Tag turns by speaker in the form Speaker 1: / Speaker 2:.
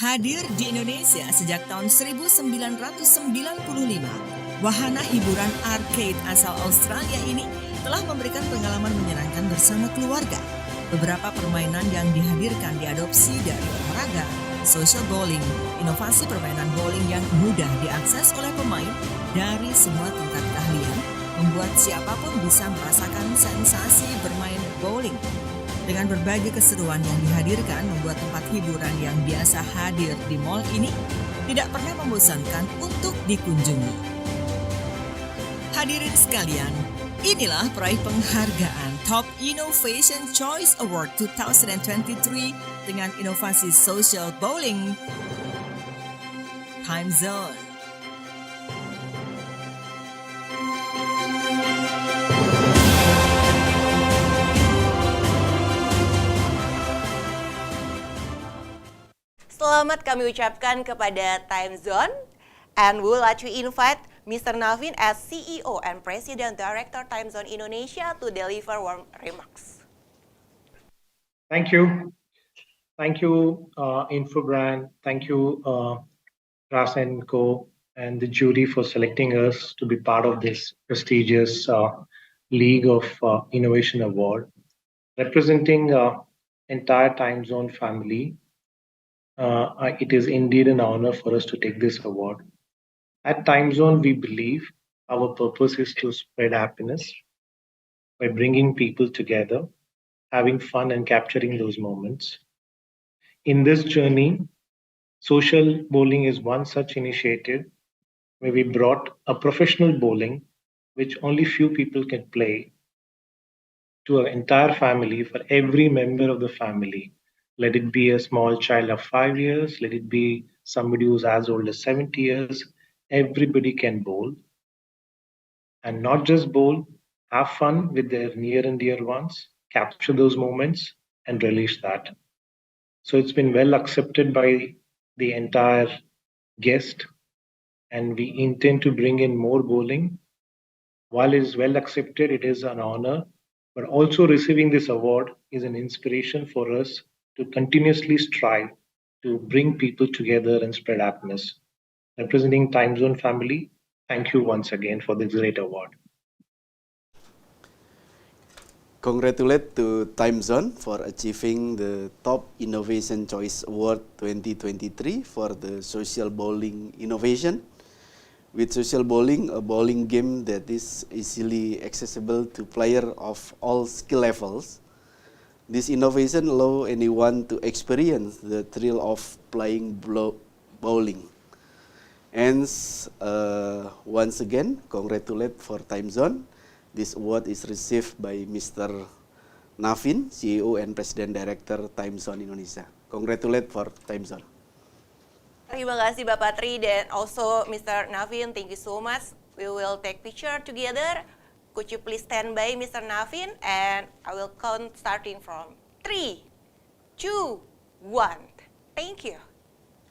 Speaker 1: Hadir di Indonesia sejak tahun 1995, wahana hiburan arkade asal Australia ini telah memberikan pengalaman menyenangkan bersama keluarga. Beberapa permainan yang dihadirkan diadopsi dari olahraga, social bowling, inovasi permainan bowling yang mudah diakses oleh pemain dari semua tingkat keahlian, membuat siapapun bisa merasakan sensasi bermain bowling. Dengan berbagai keseruan yang dihadirkan, membuat tempat hiburan yang biasa hadir di mall ini tidak pernah membosankan untuk dikunjungi. Hadirin sekalian, inilah peraih penghargaan Top Innovation Choice Award 2023 dengan inovasi social bowling, Timezone.
Speaker 2: Selamat kami ucapkan kepada Timezone, and we would like to invite Mr. Navin as CEO and President Director Timezone Indonesia to deliver warm remarks.
Speaker 3: Thank you. Thank you, Infobrand. Thank you, Ras & Co. and the jury for selecting us to be part of this prestigious League of Innovation Award. Representing entire Timezone family, it is indeed an honor for us to take this award. At Timezone, we believe our purpose is to spread happiness by bringing people together, having fun, and capturing those moments. In this journey, social bowling is one such initiative where we brought a professional bowling, which only few people can play, to our entire family, for every member of the family. Let it be a small child of 5 years, let it be somebody who's as old as 70 years, everybody can bowl. And not just bowl, have fun with their near and dear ones, capture those moments and relish that. So it's been well accepted by the entire guest, and we intend to bring in more bowling. While it is well accepted, it is an honor, but also receiving this award is an inspiration for us to continuously strive to bring people together and spread happiness. Representing Timezone family, thank you once again for this great award.
Speaker 4: Congratulate to Timezone for achieving the Top Innovation Choice Award 2023 for the social bowling innovation. With social bowling, a bowling game that is easily accessible to players of all skill levels, this innovation allows anyone to experience the thrill of playing bowling. And once again, congratulate for Timezone. This award is received by Mr. Navin, CEO and President Director Timezone Indonesia. Congratulate for Timezone.
Speaker 2: Terima kasih Bapak Tri dan also Mr. Navin, thank you so much. We will take picture together. Could you please stand by, Mr. Navin? And I will count starting from 3, 2, 1. Thank you.